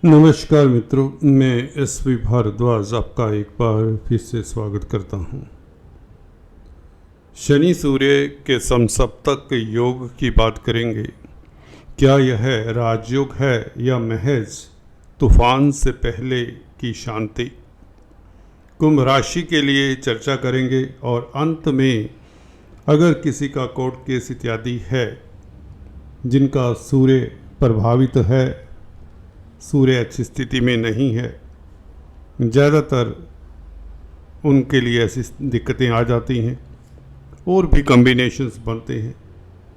नमस्कार मित्रों, मैं एसवी भारद्वाज आपका एक बार फिर से स्वागत करता हूँ। शनि सूर्य के समसप्तक योग की बात करेंगे। क्या यह राजयोग है या महज तूफान से पहले की शांति? कुंभ राशि के लिए चर्चा करेंगे और अंत में अगर किसी का कोर्ट केस इत्यादि है जिनका सूर्य प्रभावित है, सूर्य अच्छी स्थिति में नहीं है, ज़्यादातर उनके लिए ऐसी दिक्कतें आ जाती हैं और भी कॉम्बिनेशंस बनते हैं।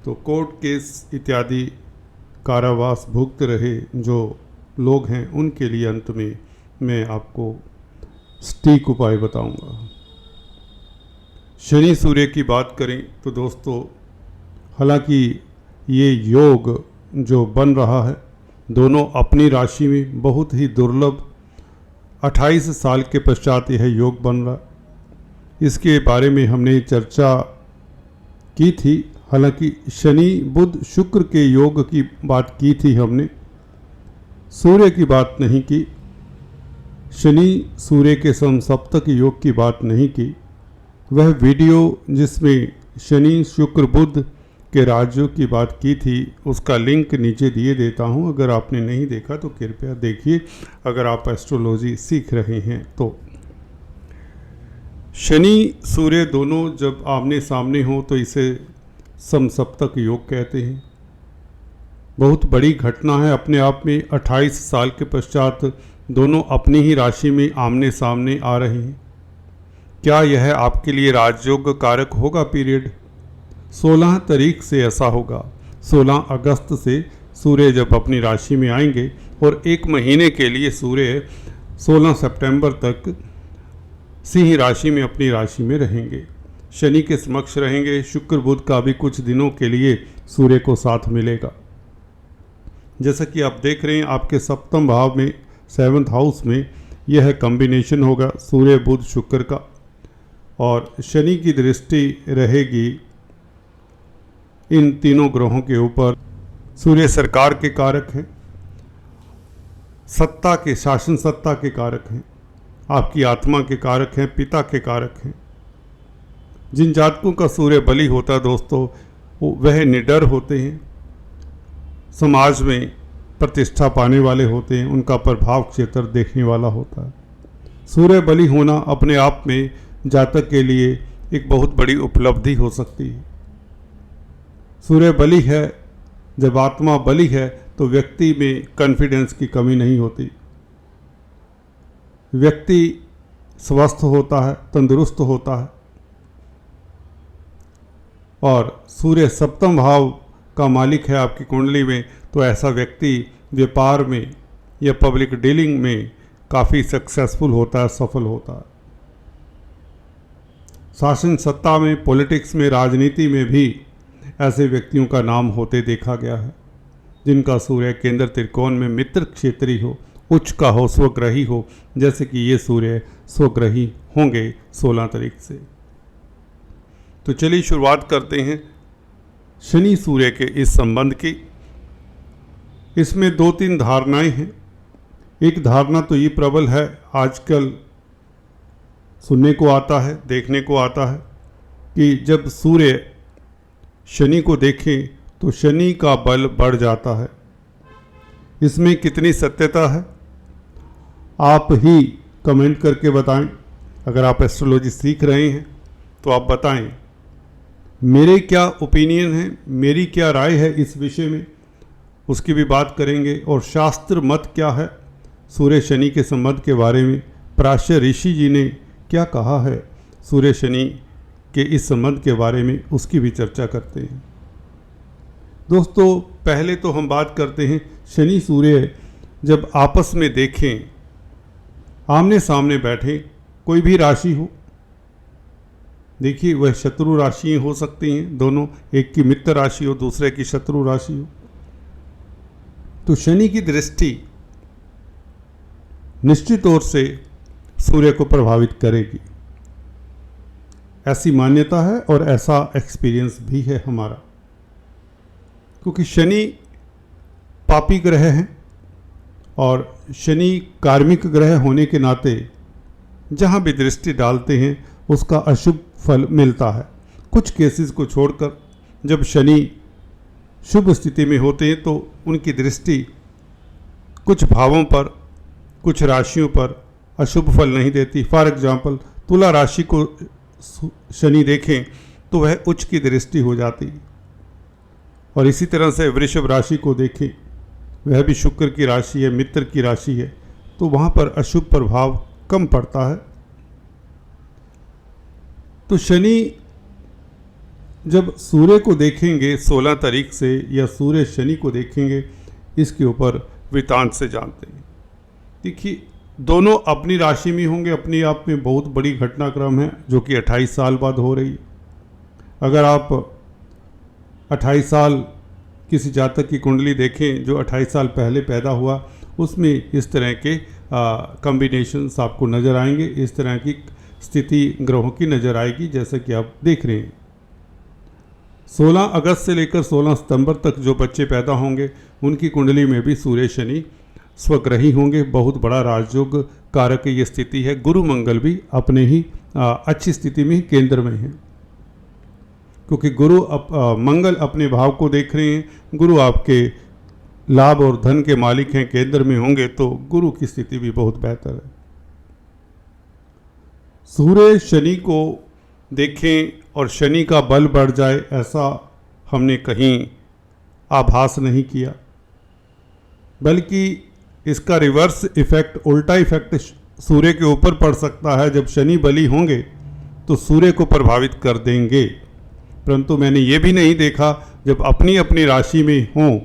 तो कोर्ट केस इत्यादि कारावास भुगत रहे जो लोग हैं उनके लिए अंत में मैं आपको सटीक उपाय बताऊंगा। शनि सूर्य की बात करें तो दोस्तों, हालांकि ये योग जो बन रहा है दोनों अपनी राशि में बहुत ही दुर्लभ 28 साल के पश्चात यह योग बन रहा। इसके बारे में हमने चर्चा की थी। हालांकि शनि बुध शुक्र के योग की बात की थी हमने, सूर्य की बात नहीं की। शनि सूर्य के समसप्तक योग की बात नहीं की। वह वीडियो जिसमें शनि शुक्र बुध के राजयोग की बात की थी उसका लिंक नीचे दिए देता हूं। अगर आपने नहीं देखा तो कृपया देखिए, अगर आप एस्ट्रोलॉजी सीख रहे हैं तो। शनि सूर्य दोनों जब आमने सामने हो तो इसे समसप्तक योग कहते हैं। बहुत बड़ी घटना है अपने आप में। 28 साल के पश्चात दोनों अपनी ही राशि में आमने सामने आ रहे हैं। क्या यह आपके लिए राजयोग कारक होगा? पीरियड 16 तारीख से ऐसा होगा। 16 अगस्त से सूर्य जब अपनी राशि में आएंगे और एक महीने के लिए सूर्य 16 सितंबर तक सिंह राशि में अपनी राशि में रहेंगे। शनि के समक्ष रहेंगे। शुक्र बुध का भी कुछ दिनों के लिए सूर्य को साथ मिलेगा। जैसा कि आप देख रहे हैं आपके सप्तम भाव में 7th हाउस में यह कॉम्बिनेशन होगा सूर्य बुध शुक्र का, और शनि की दृष्टि रहेगी इन तीनों ग्रहों के ऊपर। सूर्य सरकार के कारक हैं, सत्ता के, शासन सत्ता के कारक हैं, आपकी आत्मा के कारक हैं, पिता के कारक हैं। जिन जातकों का सूर्य बली होता है दोस्तों, वह निडर होते हैं, समाज में प्रतिष्ठा पाने वाले होते हैं, उनका प्रभाव क्षेत्र देखने वाला होता है। सूर्य बली होना अपने आप में जातक के लिए एक बहुत बड़ी उपलब्धि हो सकती है। सूर्य बली है, जब आत्मा बली है तो व्यक्ति में कॉन्फिडेंस की कमी नहीं होती, व्यक्ति स्वस्थ होता है, तंदुरुस्त होता है। और सूर्य सप्तम भाव का मालिक है आपकी कुंडली में, तो ऐसा व्यक्ति व्यापार में या पब्लिक डीलिंग में काफ़ी सक्सेसफुल होता है, सफल होता है। शासन सत्ता में, पॉलिटिक्स में, राजनीति में भी ऐसे व्यक्तियों का नाम होते देखा गया है जिनका सूर्य केंद्र त्रिकोण में मित्र क्षेत्री हो, उच्च का हो, स्वग्रही हो, जैसे कि ये सूर्य स्वग्रही होंगे 16 तारीख से। तो चलिए शुरुआत करते हैं शनि सूर्य के इस संबंध की। इसमें 2-3 धारणाएं हैं। एक धारणा तो ये प्रबल है, आजकल सुनने को आता है, देखने को आता है कि जब सूर्य शनि को देखें तो शनि का बल बढ़ जाता है। इसमें कितनी सत्यता है आप ही कमेंट करके बताएं। अगर आप एस्ट्रोलॉजी सीख रहे हैं तो आप बताएं मेरे क्या ओपिनियन है, मेरी क्या राय है इस विषय में, उसकी भी बात करेंगे। और शास्त्र मत क्या है सूर्य शनि के संबंध के बारे में, पराशर ऋषि जी ने क्या कहा है सूर्य शनि के इस संबंध के बारे में, उसकी भी चर्चा करते हैं। दोस्तों पहले तो हम बात करते हैं शनि सूर्य जब आपस में देखें, आमने सामने बैठे, कोई भी राशि हो, देखिए वह शत्रु राशि हो सकती हैं दोनों, एक की मित्र राशि हो, दूसरे की शत्रु राशि हो, तो शनि की दृष्टि निश्चित तौर से सूर्य को प्रभावित करेगी। ऐसी मान्यता है और ऐसा एक्सपीरियंस भी है हमारा, क्योंकि शनि पापी ग्रह हैं और शनि कार्मिक ग्रह होने के नाते जहाँ भी दृष्टि डालते हैं उसका अशुभ फल मिलता है। कुछ केसेस को छोड़कर जब शनि शुभ स्थिति में होते हैं तो उनकी दृष्टि कुछ भावों पर, कुछ राशियों पर अशुभ फल नहीं देती। फॉर एग्जाम्पल, तुला राशि को शनि देखें तो वह उच्च की दृष्टि हो जाती, और इसी तरह से वृषभ राशि को देखें, वह भी शुक्र की राशि है, मित्र की राशि है, तो वहाँ पर अशुभ प्रभाव कम पड़ता है। तो शनि जब सूर्य को देखेंगे 16 तारीख से, या सूर्य शनि को देखेंगे, इसके ऊपर वृत्तांत से जानते हैं। देखिए, दोनों अपनी राशि में होंगे, अपने आप में बहुत बड़ी घटनाक्रम है जो कि 28 साल बाद हो रही है। अगर आप 28 साल किसी जातक की कुंडली देखें जो 28 साल पहले पैदा हुआ, उसमें इस तरह के कॉम्बिनेशंस आपको नज़र आएंगे, इस तरह की स्थिति ग्रहों की नज़र आएगी जैसे कि आप देख रहे हैं। 16 अगस्त से लेकर 16 सितंबर तक जो बच्चे पैदा होंगे उनकी कुंडली में भी सूर्य शनि स्वग्रही होंगे। बहुत बड़ा राजयोग कारक ये स्थिति है। गुरु मंगल भी अपने ही अच्छी स्थिति में केंद्र में है, क्योंकि मंगल अपने भाव को देख रहे हैं। गुरु आपके लाभ और धन के मालिक हैं, केंद्र में होंगे तो गुरु की स्थिति भी बहुत बेहतर है। सूर्य शनि को देखें और शनि का बल बढ़ जाए, ऐसा हमने कहीं आभास नहीं किया, बल्कि इसका रिवर्स इफेक्ट, उल्टा इफेक्ट सूर्य के ऊपर पड़ सकता है। जब शनि बली होंगे तो सूर्य को प्रभावित कर देंगे, परंतु मैंने ये भी नहीं देखा जब अपनी अपनी राशि में हों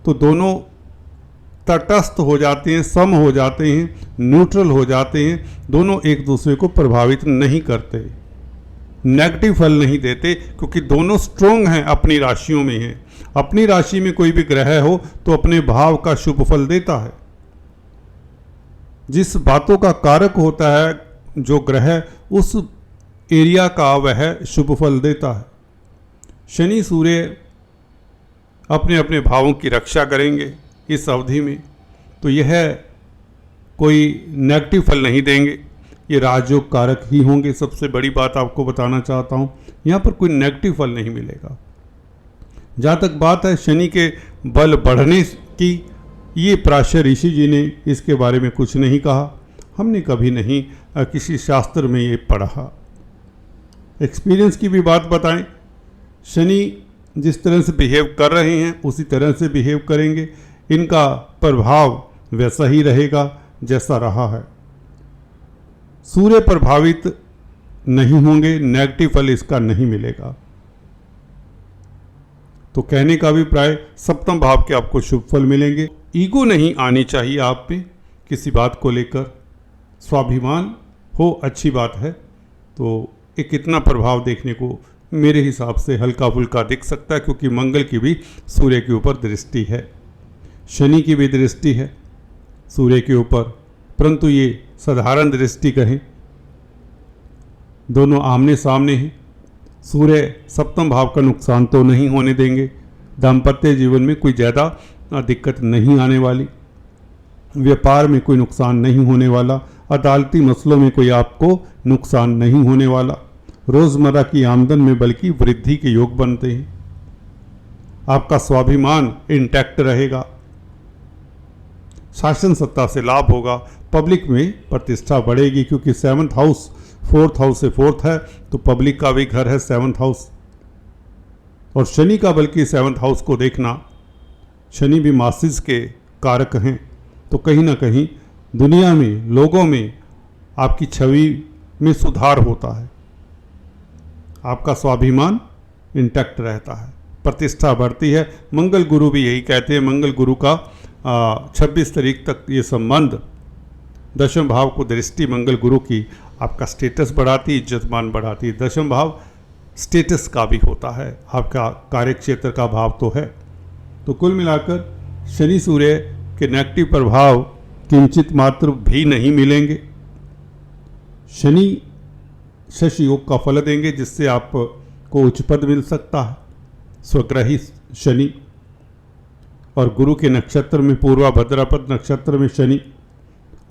तो दोनों तटस्थ हो जाते हैं, सम हो जाते हैं, न्यूट्रल हो जाते हैं, दोनों एक दूसरे को प्रभावित नहीं करते, नेगेटिव फल नहीं देते, क्योंकि दोनों स्ट्रोंग हैं, अपनी राशियों में हैं। अपनी राशि में कोई भी ग्रह हो तो अपने भाव का शुभ फल देता है। जिस बातों का कारक होता है जो ग्रह, उस एरिया का वह शुभ फल देता है। शनि सूर्य अपने अपने भावों की रक्षा करेंगे इस अवधि में, तो यह कोई नेगेटिव फल नहीं देंगे, ये राजयोग कारक ही होंगे। सबसे बड़ी बात आपको बताना चाहता हूँ, यहाँ पर कोई नेगेटिव फल नहीं मिलेगा। जहाँ तक बात है शनि के बल बढ़ने की, ये पराशर ऋषि जी ने इसके बारे में कुछ नहीं कहा, हमने कभी नहीं किसी शास्त्र में ये पढ़ा। एक्सपीरियंस की भी बात बताएं, शनि जिस तरह से बिहेव कर रहे हैं उसी तरह से बिहेव करेंगे, इनका प्रभाव वैसा ही रहेगा जैसा रहा है। सूर्य प्रभावित नहीं होंगे, नेगेटिव फल इसका नहीं मिलेगा। तो कहने का अभिप्राय, सप्तम भाव के आपको शुभ फल मिलेंगे। ईगो नहीं आनी चाहिए आप में किसी बात को लेकर, स्वाभिमान हो अच्छी बात है। तो एक इतना प्रभाव देखने को मेरे हिसाब से हल्का फुल्का दिख सकता है, क्योंकि मंगल की भी सूर्य के ऊपर दृष्टि है, शनि की भी दृष्टि है सूर्य के ऊपर, परंतु ये साधारण दृष्टि कहें, दोनों आमने सामने हैं। सूर्य सप्तम भाव का नुकसान तो नहीं होने देंगे, दाम्पत्य जीवन में कोई ज़्यादा दिक्कत नहीं आने वाली, व्यापार में कोई नुकसान नहीं होने वाला, अदालती मसलों में कोई आपको नुकसान नहीं होने वाला, रोज़मर्रा की आमदन में बल्कि वृद्धि के योग बनते हैं। आपका स्वाभिमान इंटैक्ट रहेगा, शासन सत्ता से लाभ होगा, पब्लिक में प्रतिष्ठा बढ़ेगी, क्योंकि 7th हाउस 4th हाउस से 4th है, तो पब्लिक का भी घर है 7th हाउस। और शनि का बल्कि 7th हाउस को देखना, शनि भी मासिस के कारक हैं, तो कहीं ना कहीं दुनिया में, लोगों में आपकी छवि में सुधार होता है, आपका स्वाभिमान इंटैक्ट रहता है, प्रतिष्ठा बढ़ती है। मंगल गुरु भी यही कहते हैं, मंगल गुरु का 26 तारीख तक ये संबंध, दशम भाव को दृष्टि मंगल गुरु की आपका स्टेटस बढ़ाती, इज्जतमान बढ़ाती। दशम भाव स्टेटस का भी होता है, आपका कार्यक्षेत्र का भाव तो है। तो कुल मिलाकर शनि सूर्य के नेगेटिव प्रभाव किंचित मात्र भी नहीं मिलेंगे। शनि शश योग का फल देंगे, जिससे आपको उच्च पद मिल सकता है, स्वग्रही शनि। और गुरु के नक्षत्र में पूर्वा भद्रापद नक्षत्र में शनि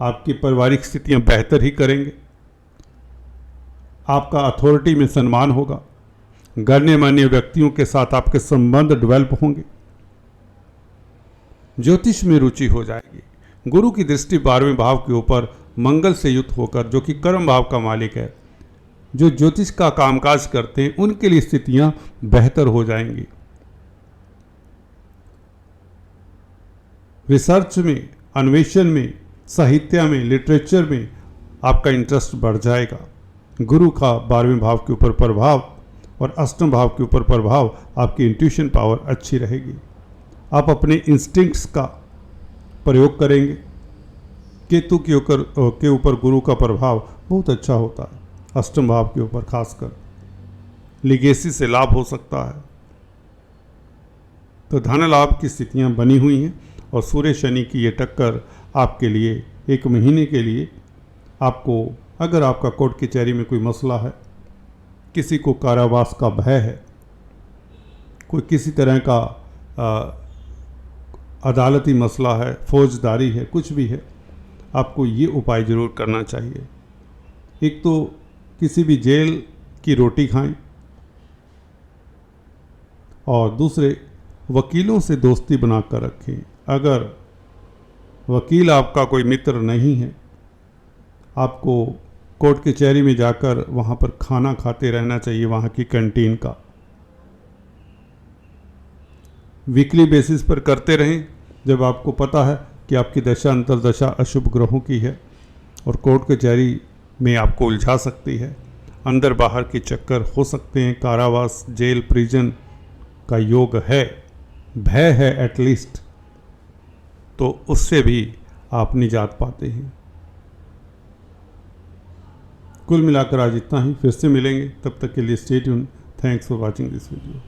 आपकी पारिवारिक स्थितियां बेहतर ही करेंगे। आपका अथॉरिटी में सम्मान होगा। गण्यमान्य व्यक्तियों के साथ आपके संबंध डेवलप होंगे। ज्योतिष में रुचि हो जाएगी। गुरु की दृष्टि 12वें भाव के ऊपर मंगल से युक्त होकर, जो कि कर्म भाव का मालिक है, जो ज्योतिष का कामकाज करते हैं उनके लिए स्थितियां बेहतर हो जाएंगी। रिसर्च में, अन्वेषण में, साहित्य में, लिटरेचर में आपका इंटरेस्ट बढ़ जाएगा। गुरु का 12वें भाव के ऊपर प्रभाव और अष्टम भाव के ऊपर प्रभाव, आपकी इंट्यूशन पावर अच्छी रहेगी। आप अपने इंस्टिंक्ट्स का प्रयोग करेंगे। केतु के ऊपर गुरु का प्रभाव बहुत अच्छा होता है, अष्टम भाव के ऊपर खासकर। लिगेसी से लाभ हो सकता है। तो धन लाभ की स्थितियां बनी हुई हैं और सूर्य शनि की ये टक्कर आपके लिए 1 महीने के लिए आपको, अगर आपका कोर्ट कचहरी में कोई मसला है, किसी को कारावास का भय है, कोई किसी तरह का अदालती मसला है, फौजदारी है, कुछ भी है, आपको ये उपाय ज़रूर करना चाहिए। एक तो किसी भी जेल की रोटी खाएं और दूसरे वकीलों से दोस्ती बनाकर रखें। अगर वकील आपका कोई मित्र नहीं है, आपको कोर्ट कचहरी में जाकर वहाँ पर खाना खाते रहना चाहिए, वहाँ की कैंटीन का। वीकली बेसिस पर करते रहें, जब आपको पता है कि आपकी दशा अंतर्दशा अशुभ ग्रहों की है और कोर्ट कचहरी में आपको उलझा सकती है। अंदर बाहर के चक्कर हो सकते हैं, कारावास, जेल, प्रिजन का योग है, भय है एटलीस्ट, तो उससे भी आप निजात पाते हैं। कुल मिलाकर आज इतना ही। फिर से मिलेंगे, तब तक के लिए stay tune. Thanks for watching this video.